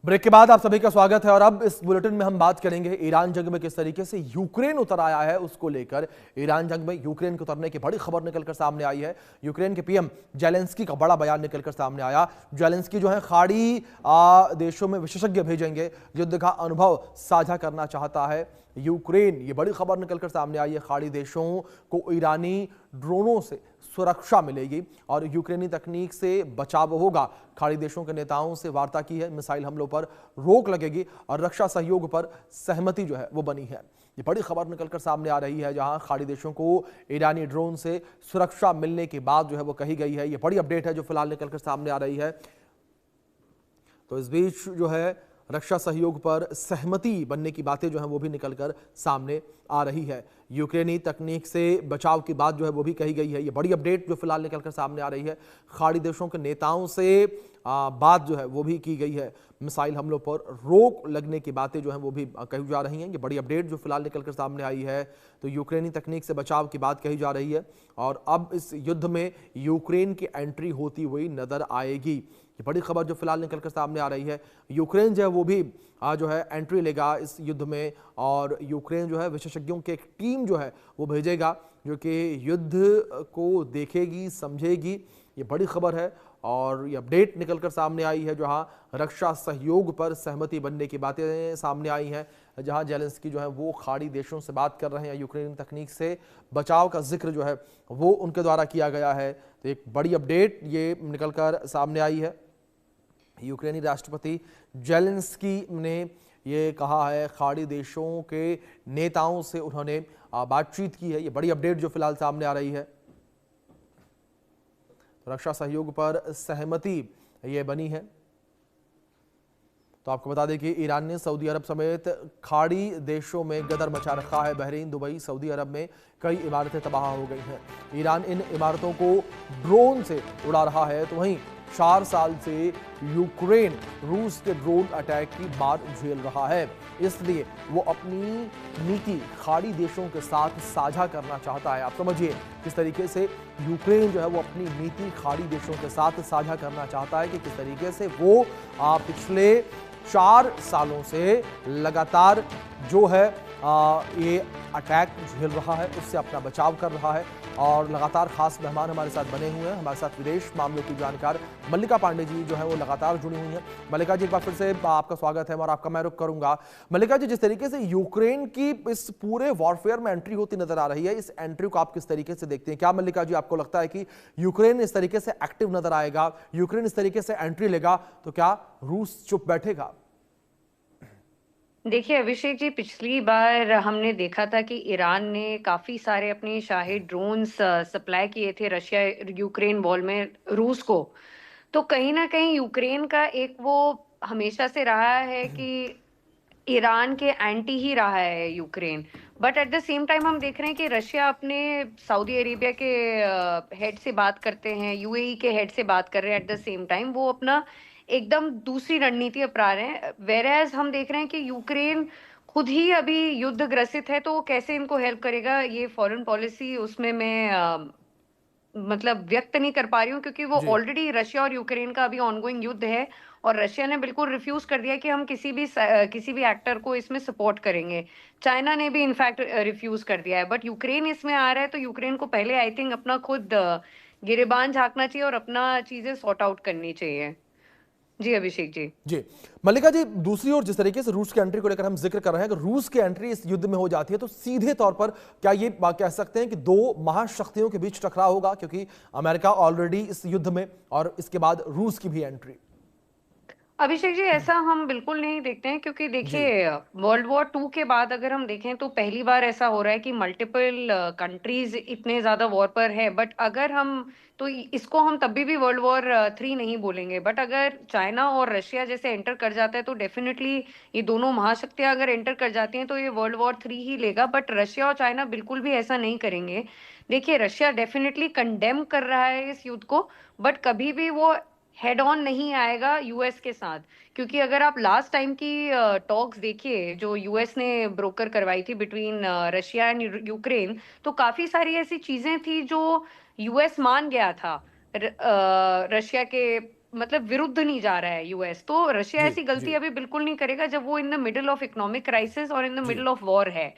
Break के बाद आप सभी का स्वागत है और अब इस बुलेटिन में हम बात करेंगे ईरान जंग में किस तरीके से यूक्रेन उतर आया है उसको लेकर। ईरान जंग में यूक्रेन के उतरने की बड़ी खबर निकलकर सामने आई है। यूक्रेन के पीएम जेलेंस्की का बड़ा बयान निकलकर सामने आया। जेलेंस्की जो है खाड़ी देशों में विशेषज्ञ भेजेंगे, युद्ध का अनुभव साझा करना चाहता है यूक्रेन। ये बड़ी खबर निकलकर सामने आई है। खाड़ी देशों को ईरानी ड्रोनों से सुरक्षा मिलेगी और यूक्रेनी तकनीक से बचाव होगा। खाड़ी देशों के नेताओं से वार्ता की है, मिसाइल हमलों पर रोक लगेगी और रक्षा सहयोग पर सहमति जो है वो बनी है। ये बड़ी खबर निकलकर सामने आ रही है, जहां खाड़ी देशों को ईरानी ड्रोन से सुरक्षा मिलने के बाद जो है वो कही गई है। ये बड़ी अपडेट है जो फिलहाल निकलकर सामने आ रही है। तो इस बीच जो है रक्षा सहयोग पर सहमति बनने की बातें जो है वो भी निकलकर सामने आ रही है। यूक्रेनी तकनीक से बचाव की बात जो है वो भी कही गई है। ये बड़ी अपडेट जो फिलहाल निकलकर सामने आ रही है। खाड़ी देशों के नेताओं से बात जो है वो भी की गई है। मिसाइल हमलों पर रोक लगने की बातें जो है वो भी कही जा रही हैं। ये बड़ी अपडेट जो फिलहाल निकलकर सामने आई है। तो यूक्रेनी तकनीक से बचाव की बात कही जा रही है और अब इस युद्ध में यूक्रेन की एंट्री होती हुई नजर आएगी। ये बड़ी खबर जो फिलहाल निकलकर सामने आ रही है। यूक्रेन जो है वो भी जो है एंट्री लेगा इस युद्ध में और यूक्रेन जो है विशेषज्ञों की एक टीम जो है वो भेजेगा जो कि युद्ध को देखेगी, समझेगी। ये बड़ी खबर है और ये अपडेट निकलकर सामने आई है, जहां रक्षा सहयोग पर सहमति बनने की बातें सामने आई हैं, जहां जेलेंस्की जो है वो खाड़ी देशों से बात कर रहे हैं। यूक्रेन तकनीक से बचाव का जिक्र जो है वो उनके द्वारा किया गया है। तो एक बड़ी अपडेट ये निकलकर सामने आई है। यूक्रेनी राष्ट्रपति जेलेंस्की ने ये कहा है, खाड़ी देशों के नेताओं से उन्होंने बातचीत की है। ये बड़ी अपडेट जो फिलहाल सामने आ रही है। रक्षा सहयोग पर सहमति ये बनी है। तो आपको बता दें कि ईरान ने सऊदी अरब समेत खाड़ी देशों में गदर मचा रखा है। बहरीन, दुबई, सऊदी अरब में कई इमारतें तबाह हो गई हैं। ईरान इन इमारतों को ड्रोन से उड़ा रहा है। तो वहीं 4 साल से यूक्रेन रूस के ड्रोन अटैक की मार झेल रहा है, इसलिए वो अपनी नीति खाड़ी देशों के साथ साझा करना चाहता है। आप समझिए किस तरीके से यूक्रेन जो है वो अपनी नीति खाड़ी देशों के साथ साझा करना चाहता है कि किस तरीके से वो पिछले 4 सालों से लगातार जो है ये अटैक झेल रहा है, उससे अपना बचाव कर रहा है। और लगातार खास मेहमान हमारे साथ बने हुए हैं। हमारे साथ विदेश मामलों की जानकार मल्लिका पांडे जी जो है वो लगातार जुड़ी हुई हैं। मल्लिका जी, एक बार फिर से आपका स्वागत है और आपका मैं रुख करूंगा। मल्लिका जी, जिस तरीके से यूक्रेन की इस पूरे वॉरफेयर में एंट्री होती नजर आ रही है, इस एंट्री को आप किस तरीके से देखते हैं? क्या मल्लिका जी आपको लगता है कि यूक्रेन इस तरीके से एक्टिव नजर आएगा, यूक्रेन इस तरीके से एंट्री लेगा तो क्या रूस चुप बैठेगा? देखिए अभिषेक जी, पिछली बार हमने देखा था कि ईरान ने काफी सारे अपने शाही ड्रोन्स सप्लाई किए थे रशिया यूक्रेन वॉर में रूस को। तो कहीं ना कहीं यूक्रेन का एक वो हमेशा से रहा है कि ईरान के एंटी ही रहा है Ukraine. But at the same time हम देख रहे हैं कि रशिया अपने सऊदी अरेबिया के हेड से बात करते हैं, यूएई के हेड से बात कर रहे हैं। एट द सेम टाइम वो अपना एकदम दूसरी रणनीति अपना रहे हैं। वेरएज हम देख रहे हैं कि यूक्रेन खुद ही अभी युद्ध ग्रसित है, तो वो कैसे इनको हेल्प करेगा ये फॉरेन पॉलिसी उसमें मैं मतलब व्यक्त नहीं कर पा रही हूँ, क्योंकि वो जी ऑलरेडी रशिया और यूक्रेन का अभी ऑनगोइंग युद्ध है और रशिया ने बिल्कुल रिफ्यूज कर दिया कि हम किसी भी एक्टर को इसमें सपोर्ट करेंगे। चाइना ने भी इनफैक्ट रिफ्यूज कर दिया है, बट यूक्रेन इसमें आ रहा है तो यूक्रेन को पहले आई थिंक अपना खुद गिरेबान झांकना चाहिए और अपना चीजें सॉर्ट आउट करनी चाहिए। जी अभिषेक जी। जी मल्लिका जी, दूसरी ओर जिस तरीके से रूस की एंट्री को लेकर हम जिक्र कर रहे हैं, अगर रूस की एंट्री इस युद्ध में हो जाती है तो सीधे तौर पर क्या ये कह सकते हैं कि दो महाशक्तियों के बीच टकराव होगा, क्योंकि अमेरिका ऑलरेडी इस युद्ध में और इसके बाद रूस की भी एंट्री? अभिषेक जी, ऐसा हम बिल्कुल नहीं देखते हैं, क्योंकि जी देखिए वर्ल्ड वॉर 2 के बाद अगर हम देखें तो पहली बार ऐसा हो रहा है कि मल्टीपल कंट्रीज इतने ज्यादा वॉर पर है। बट अगर हम तो इसको हम तभी भी वर्ल्ड वॉर 3 नहीं बोलेंगे। बट अगर चाइना और रशिया जैसे एंटर कर जाता है तो डेफिनेटली ये दोनों महाशक्तियां अगर एंटर कर जाती हैं तो ये वर्ल्ड वॉर 3 ही लेगा। बट रशिया और चाइना बिल्कुल भी ऐसा नहीं करेंगे। देखिए रशिया डेफिनेटली कंडेम कर रहा है इस युद्ध को, बट कभी भी वो हेड ऑन नहीं आएगा यूएस के साथ। क्योंकि अगर आप लास्ट टाइम की टॉक्स देखिए जो यूएस ने ब्रोकर करवाई थी बिटवीन रशिया एंड यूक्रेन, तो काफी सारी ऐसी चीजें थी जो यूएस मान गया था रशिया के मतलब विरुद्ध नहीं जा रहा है यूएस, तो रशिया जी ऐसी गलती जी अभी बिल्कुल नहीं करेगा जब वो in the middle of economic crisis और इन द जी। मिडिल ऑफ वॉर है।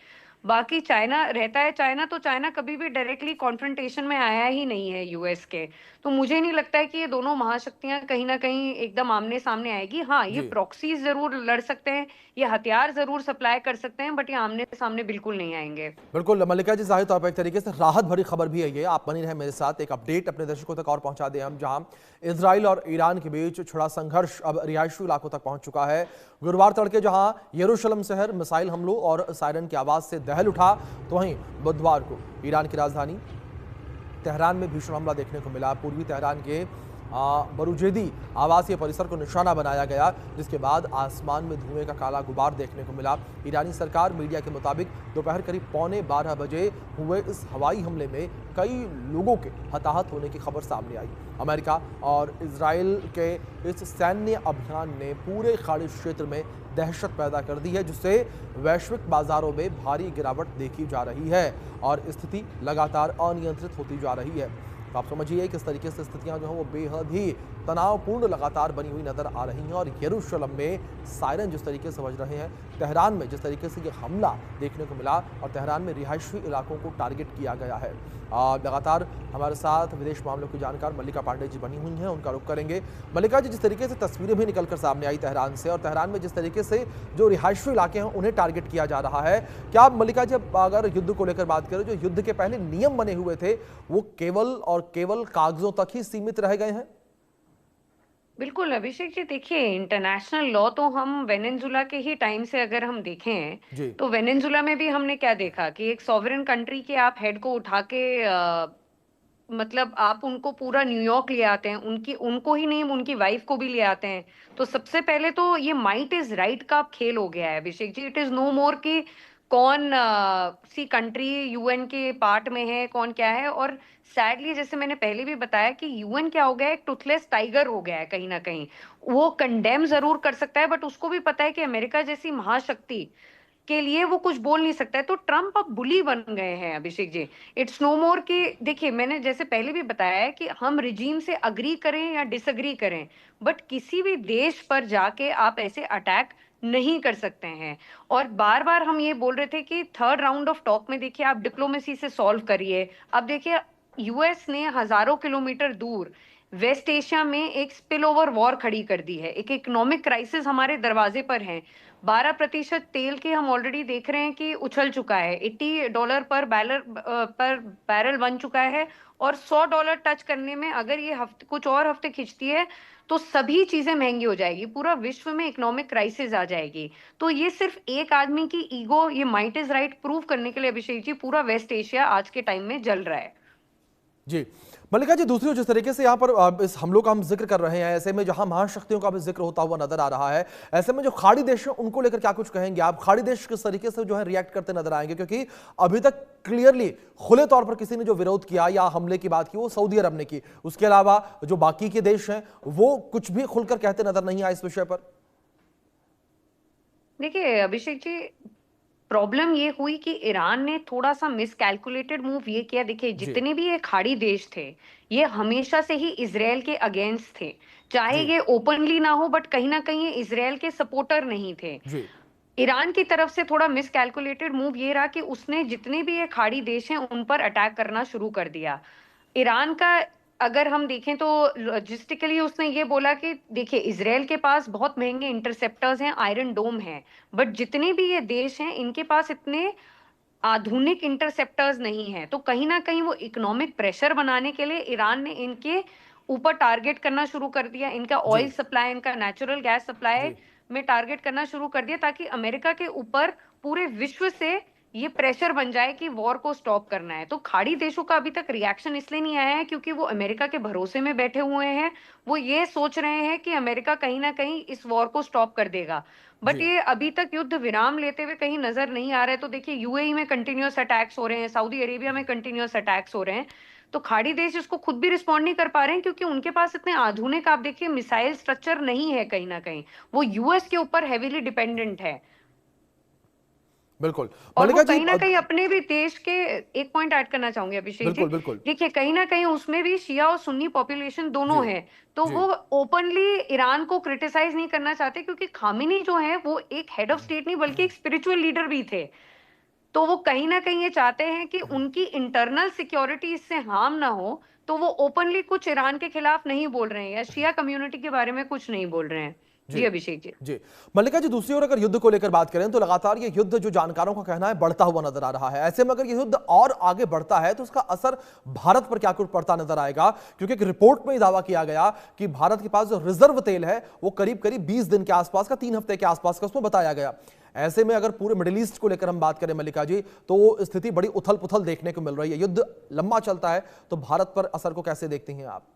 बाकी चाइना रहता है, चाइना तो चाइना कभी भी डायरेक्टली कॉन्फ्रंटेशन में आया ही नहीं है यूएस के। तो मुझे नहीं लगता है कि ये दोनों महाशक्तियां कहीं ना कहीं एकदम आमने सामने आएगी। हाँ, ये जी प्रॉक्सीज जरूर लड़ सकते हैं, ये हथियार जरूर सप्लाई कर सकते हैं, बट ये आमने सामने बिल्कुल नहीं आएंगे। बिल्कुल मल्लिका जी, जाहिर तौर पर एक तरीके से राहत भरी खबर भी है ये। आप बनी रहे मेरे साथ, एक अपडेट अपने दर्शकों तक और पहुंचा दें हम, जहां इजराइल और ईरान के बीच छिड़ा संघर्ष अब रिहायशी इलाकों तक पहुंच चुका है। गुरुवार तड़के जहां यरूशलेम शहर मिसाइल हमलों और सायरन की आवाज से दहल उठा, तो वहीं बुधवार को ईरान की राजधानी तेहरान में भीषण हमला देखने को मिला। पूर्वी तेहरान के बरूजेदी आवासीय परिसर को निशाना बनाया गया, जिसके बाद आसमान में धुएं का काला गुबार देखने को मिला। ईरानी सरकार मीडिया के मुताबिक दोपहर करीब 11:15 बजे हुए इस हवाई हमले में कई लोगों के हताहत होने की खबर सामने आई। अमेरिका और इजराइल के इस सैन्य अभियान ने पूरे खाड़ी क्षेत्र में दहशत पैदा कर दी है, जिससे वैश्विक बाजारों में भारी गिरावट देखी जा रही है और स्थिति लगातार अनियंत्रित होती जा रही है। तो आप समझिए किस तरीके से स्थितियां जो हैं वो बेहद ही तनावपूर्ण लगातार बनी हुई नजर आ रही हैं। और यरूशलेम में सायरन जिस तरीके से बज रहे हैं, तेहरान में जिस तरीके से ये हमला देखने को मिला और तेहरान में रिहायशी इलाकों को टारगेट किया गया है। लगातार हमारे साथ विदेश मामलों की जानकार मल्लिका पांडे जी बनी हुई हैं, उनका रुख करेंगे। मल्लिका जी, जिस तरीके से तस्वीरें भी निकलकर सामने आई तेहरान से, और तेहरान में जिस तरीके से जो रिहायशी इलाके हैं उन्हें टारगेट किया जा रहा है, क्या आप मल्लिका जी अगर युद्ध को लेकर बात करें, जो युद्ध के पहले नियम बने हुए थे वो केवल और केवल कागजों तक ही सीमित रह गए हैं? बिल्कुल अभिषेक जी, देखिए इंटरनेशनल लॉ तो हम वेनेजुला के ही टाइम से अगर हम देखें, जी तो वेनेजुला में भी हमने क्या देखा कि एक सॉवरेन कंट्री के आप हेड को उठा के मतलब आप उनको पूरा न्यूयॉर्क ले आते हैं, उनकी उनको ही नहीं उनकी वाइफ को भी ले आते हैं। तो सबसे पहले तो ये माइट इज राइट का खेल हो गया है Abhishek ji. It is no मोर कि कौन सी कंट्री यूएन के पार्ट में है, कौन क्या है। और सैडली जैसे मैंने पहले भी बताया कि यूएन क्या हो गया है, एक टूथलेस टाइगर हो गया है कहीं ना कहीं। वो कंडेम जरूर कर सकता है, बट उसको भी पता है कि अमेरिका जैसी महाशक्ति के लिए वो कुछ बोल नहीं सकता है। तो ट्रम्प अब बुली बन गए हैं अभिषेक जी। इट्स नो मोर कि देखिए, मैंने जैसे पहले भी बताया है कि हम रिजीम से अग्री करें या डिसअग्री करें, बट किसी भी देश पर जाके आप ऐसे अटैक नहीं कर सकते हैं। और बार बार हम ये बोल रहे थे कि थर्ड राउंड ऑफ टॉक में देखिए आप डिप्लोमेसी से सॉल्व करिए। अब देखिए, यूएस ने हजारों किलोमीटर दूर वेस्ट एशिया में एक स्पिल ओवर वॉर खड़ी कर दी है। एक इकोनॉमिक क्राइसिस हमारे दरवाजे पर है। 12% तेल के हम ऑलरेडी देख रहे हैं कि उछल चुका है, $80 पर बैरल बन चुका है। और $100 टच करने में अगर ये हफ्ते कुछ और हफ्ते खिंचती है तो सभी चीजें महंगी हो जाएगी, पूरा विश्व में इकोनॉमिक क्राइसिस आ जाएगी। तो ये सिर्फ एक आदमी की ईगो, ये माइट इज राइट प्रूव करने के लिए अभिषेक जी पूरा वेस्ट एशिया आज के टाइम में जल रहा है। जी मल्लिका जी, दूसरी ओर जिस तरीके से यहाँ पर इस हमलों का हम जिक्र कर रहे हैं, ऐसे में जहां महाशक्तियों का भी जिक्र होता हुआ नजर आ रहा है, ऐसे में जो खाड़ी देश हैं उनको लेकर क्या कुछ कहेंगे आप? खाड़ी देश किस तरीके से जो है रिएक्ट करते नजर आएंगे? क्योंकि अभी तक क्लियरली खुले तौर पर किसी ने जो विरोध किया या हमले की बात की वो सऊदी अरब ने की, उसके अलावा जो बाकी के देश हैं वो कुछ भी खुलकर कहते नजर नहीं आए इस विषय पर। देखिए अभिषेक जी, प्रॉब्लम ये हुई कि ईरान ने थोड़ा सा मिसकैलकुलेटेड मूव ये किया। देखिए, जी जितने भी ये खाड़ी देश थे, ये हमेशा से ही इसराइल के अगेंस्ट थे। चाहे जी ये ओपनली ना हो, बट कहीं ना कहीं ये इसराइल के सपोर्टर नहीं थे। जी ईरान की तरफ से थोड़ा मिसकैलकुलेटेड मूव ये रहा कि उसने जितने भी ये खाड़ी देश हैं उन पर अटैक करना शुरू कर दिया। ईरान का अगर हम देखें तो लॉजिस्टिकली उसने ये बोला कि देखिए, इसराइल के पास बहुत महंगे इंटरसेप्टर्स हैं, आयरन डोम है, बट जितने भी ये देश हैं इनके पास इतने आधुनिक इंटरसेप्टर्स नहीं है। तो कहीं ना कहीं वो इकोनॉमिक प्रेशर बनाने के लिए ईरान ने इनके ऊपर टारगेट करना शुरू कर दिया। इनका जी ऑयल सप्लाई, इनका नेचुरल गैस सप्लाई जी में टारगेट करना शुरू कर दिया, ताकि अमेरिका के ऊपर पूरे विश्व से ये प्रेशर बन जाए कि वॉर को स्टॉप करना है। तो खाड़ी देशों का अभी तक रिएक्शन इसलिए नहीं आया है क्योंकि वो अमेरिका के भरोसे में बैठे हुए हैं। वो ये सोच रहे हैं कि अमेरिका कहीं ना कहीं इस वॉर को स्टॉप कर देगा, बट जी ये अभी तक युद्ध विराम लेते हुए कहीं नजर नहीं आ रहा है। तो देखिए, यूएई में कंटिन्यूअस अटैक्स हो रहे हैं, सऊदी अरेबिया में कंटिन्यूअस अटैक्स हो रहे हैं। तो खाड़ी देश इसको खुद भी रिस्पॉन्ड नहीं कर पा रहे हैं क्योंकि उनके पास इतने आधुनिक, आप देखिए, मिसाइल स्ट्रक्चर नहीं है। कहीं ना कहीं वो यूएस के ऊपर हेवीली डिपेंडेंट है। बिल्कुल। और वो मल्लिका जी कहीं ना कहीं अपने भी देश के, एक पॉइंट ऐड करना चाहूंगी अभिषेक जी, बिल्कुल बिल्कुल। देखिए कहीं ना कहीं उसमें भी शिया और सुन्नी पॉपुलेशन जी दोनों है, तो जी वो ओपनली ईरान को क्रिटिसाइज नहीं करना चाहते, क्योंकि खामिनी जो है वो एक हेड ऑफ स्टेट नहीं बल्कि एक स्पिरिचुअल लीडर भी थे। तो वो कहीं ना कहीं ये चाहते हैं कि उनकी इंटरनल सिक्योरिटी इससे हार्म ना हो, तो वो ओपनली कुछ ईरान के खिलाफ नहीं बोल रहे हैं या शिया कम्युनिटी के बारे में कुछ नहीं बोल रहे हैं। जी जी अभिषेक जी। जी। मल्लिका जी, दूसरी ओर अगर युद्ध को लेकर बात करें तो लगातार ये युद्ध, जो जानकारों का कहना है, बढ़ता हुआ नजर आ रहा है। ऐसे में अगर ये युद्ध और आगे बढ़ता है तो उसका असर भारत पर क्या कुछ पड़ता नजर आएगा? क्योंकि एक रिपोर्ट में दावा किया गया कि भारत के पास जो रिजर्व तेल है वो करीब करीब 20 दिन के आसपास का, 3 हफ्ते के आसपास का उसमें बताया गया। ऐसे में अगर पूरे मिडिल ईस्ट को लेकर हम बात करें मल्लिका जी, तो स्थिति बड़ी उथल पुथल देखने को मिल रही है। युद्ध लंबा चलता है तो भारत पर असर को कैसे देखती हैं आप?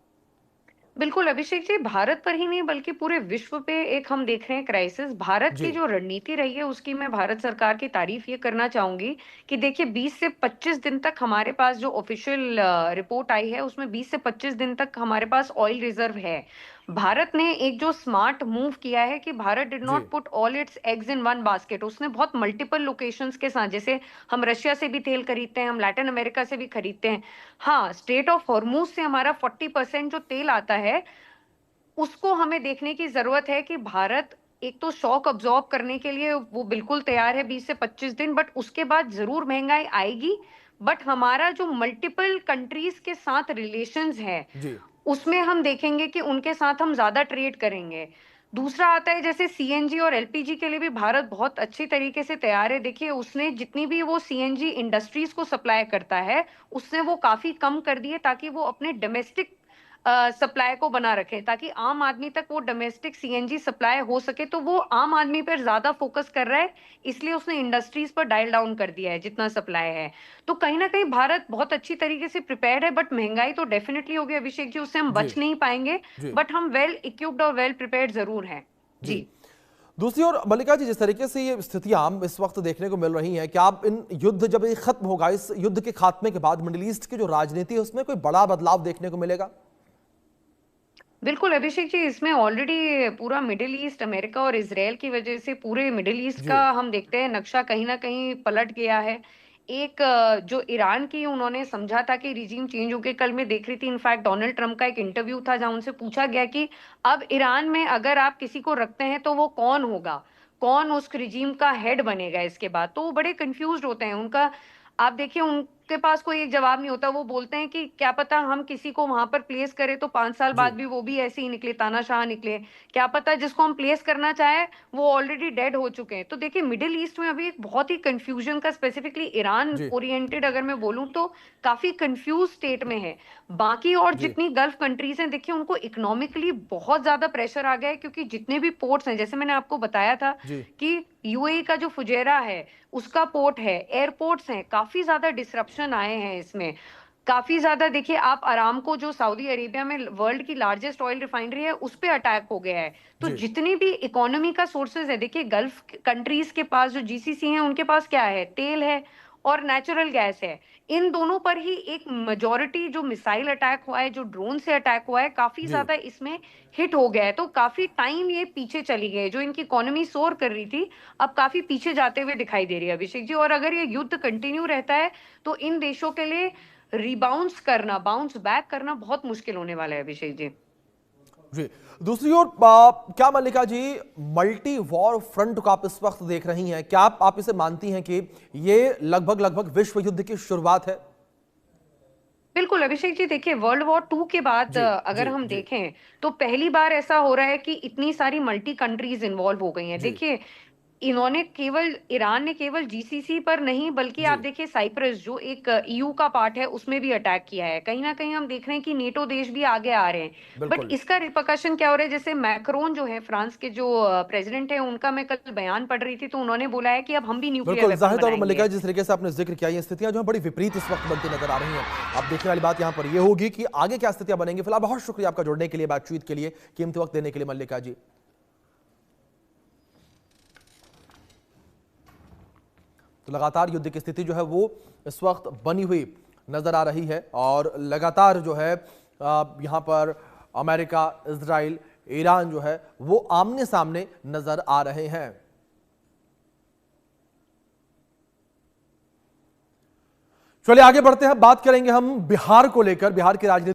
बिल्कुल अभिषेक जी, भारत पर ही नहीं बल्कि पूरे विश्व पे एक हम देख रहे हैं क्राइसिस। भारत की जी जो रणनीति रही है उसकी मैं भारत सरकार की तारीफ ये करना चाहूंगी कि देखिए 20 से 25 दिन तक हमारे पास जो ऑफिशियल रिपोर्ट आई है उसमें 20 से 25 दिन तक हमारे पास ऑयल रिजर्व है। भारत ने एक जो स्मार्ट मूव किया है कि भारत डिड जी not put all its eggs in one basket. उसने बहुत मल्टीपल लोकेशंस के साथ, जैसे हम रशिया से भी तेल खरीदते हैं, हम लैटिन अमेरिका से भी खरीदते हैं। हाँ, स्ट्रेट ऑफ हॉर्मूज से हमारा 40% जो तेल आता है उसको हमें देखने की जरूरत है कि भारत एक तो शॉक अब्सॉर्ब करने के लिए वो बिल्कुल तैयार है 20 से 25 दिन, बट उसके बाद जरूर महंगाई आएगी। बट हमारा जो मल्टीपल कंट्रीज के साथ रिलेशंस है जी उसमें हम देखेंगे कि उनके साथ हम ज्यादा ट्रेड करेंगे। दूसरा आता है जैसे सीएनजी और एलपीजी के लिए भी भारत बहुत अच्छी तरीके से तैयार है। देखिए उसने जितनी भी वो सीएनजी इंडस्ट्रीज को सप्लाई करता है उसने वो काफी कम कर दिए ताकि वो अपने डोमेस्टिक सप्लाई को बना रखे, ताकि आम आदमी तक वो डोमेस्टिक सीएनजी सप्लाई हो सके। तो वो आम आदमी पर ज्यादा फोकस कर रहा है, इसलिए उसने इंडस्ट्रीज पर डायल डाउन कर दिया है जितना सप्लाई है। तो कहीं ना कहीं भारत बहुत अच्छी तरीके से प्रिपेयर्ड है, बट महंगाई तो डेफिनेटली होगी अभिषेक जी, उससे हम जी बच नहीं पाएंगे। जी बट हम वेल इक्विप्ड और वेल प्रिपेयर्ड जरूर हैं। जी। जी दूसरी ओर मल्लिका जी, जिस तरीके से ये स्थितियां इस वक्त देखने को मिल रही हैं, क्या आप इन युद्ध, जब ये खत्म होगा, इस युद्ध के खात्मे के बाद मिडिल ईस्ट की जो राजनीति है उसमें कोई बड़ा बदलाव देखने को मिलेगा? बिल्कुल अभिषेक जी, इसमें ऑलरेडी पूरा मिडिल ईस्ट, अमेरिका और इसराइल की वजह से पूरे मिडिल ईस्ट जी का हम देखते हैं नक्शा कहीं ना कहीं पलट गया है। एक जो ईरान की उन्होंने समझा था कि रिजीम चेंज हो गया, कल मैं देख रही थी इनफैक्ट डोनाल्ड ट्रंप का एक इंटरव्यू था जहां उनसे पूछा गया कि अब ईरान में अगर आप किसी को रखते हैं तो वो कौन होगा, कौन उस रिजीम का हेड बनेगा इसके बाद। तो वो बड़े कंफ्यूज होते हैं। उनका आप देखिए उनके पास कोई एक जवाब नहीं होता। वो बोलते हैं कि क्या पता हम किसी को वहां पर प्लेस करें तो 5 साल बाद जी भी वो भी ऐसे ही निकले, तानाशाह निकले। क्या पता जिसको हम प्लेस करना चाहे वो ऑलरेडी डेड हो चुके हैं। तो देखिए मिडिल ईस्ट में अभी एक बहुत ही कंफ्यूजन का, स्पेसिफिकली ईरान जी ओरिएंटेड अगर मैं बोलूं तो काफी कंफ्यूज स्टेट में है। बाकी और जी जितनी गल्फ कंट्रीज हैं देखिए उनको इकोनॉमिकली बहुत ज्यादा प्रेशर आ गया है, क्योंकि जितने भी पोर्ट्स हैं, जैसे मैंने आपको बताया था जी कि यूएई का जो फुजेरा है उसका पोर्ट है, एयरपोर्ट्स हैं, काफी ज्यादा डिसरप्शन आए हैं इसमें। काफी ज्यादा देखिए आप अरामको जो सऊदी अरेबिया में वर्ल्ड की लार्जेस्ट ऑयल रिफाइनरी है उस पे अटैक हो गया है। तो जी जितनी भी इकोनॉमी का सोर्सेज है, देखिए गल्फ कंट्रीज के पास जो जीसीसी हैं उनके पास क्या है, तेल है और नेचुरल गैस है। इन दोनों पर ही एक मेजॉरिटी जो मिसाइल अटैक हुआ है, जो ड्रोन से अटैक हुआ है, काफी जी ज्यादा इसमें हिट हो गया है। तो काफी टाइम ये पीछे चली गई, जो इनकी इकोनॉमी सोर कर रही थी अब काफी पीछे जाते हुए दिखाई दे रही है अभिषेक जी। और अगर ये युद्ध कंटिन्यू रहता है तो इन देशों के लिए रिबाउंस करना, बाउंस बैक करना बहुत मुश्किल होने वाला है अभिषेक जी। जी। दूसरी ओर क्या मल्लिका जी, मल्टी वॉर फ्रंट को आप इस वक्त देख रही हैं, क्या आप इसे मानती हैं कि ये लगभग लगभग विश्व युद्ध की शुरुआत है? बिल्कुल अभिषेक जी, देखिए वर्ल्ड वॉर 2 के बाद जी अगर जी हम जी देखें तो पहली बार ऐसा हो रहा है कि इतनी सारी मल्टी कंट्रीज इन्वॉल्व हो गई हैं। जी देखिए इन्होंने केवल, ईरान ने केवल जीसीसी पर नहीं बल्कि आप जी देखिए साइप्रस जो एक ईयू का पार्ट है उसमें भी अटैक किया है। कहीं ना कहीं हम देख रहे हैं कि नेटो देश भी आगे आ रहे हैं। बट बिल्कुल इसका रिपरकशन क्या हो रहा है, जैसे मैक्रोन जो है फ्रांस के जो प्रेसिडेंट है, उनका मैं कल बयान पढ़ रही थी तो उन्होंने बोला है कि अब हम भी न्यूक्लियर बिल्कुल, वेपन जाहिर तौर पर बनाएंगे। मल्लिका, जिस तरीके से आपने जिक्र किया, ये स्थितियां जो है बड़ी विपरीत इस वक्त बनती नजर आ रही हैं। अब देखने वाली बात यहां पर ये होगी कि आगे क्या स्थितियां बनेंगी। फिलहाल बहुत शुक्रिया आपका जुड़ने के लिए, बातचीत के लिए, कीमती वक्त देने के लिए मल्लिका जी। तो लगातार युद्ध की स्थिति जो है वो इस वक्त बनी हुई नजर आ रही है और लगातार जो है यहां पर अमेरिका, इजराइल, ईरान जो है वो आमने सामने नजर आ रहे हैं। चलिए आगे बढ़ते हैं, बात करेंगे हम बिहार को लेकर, बिहार की राजनीति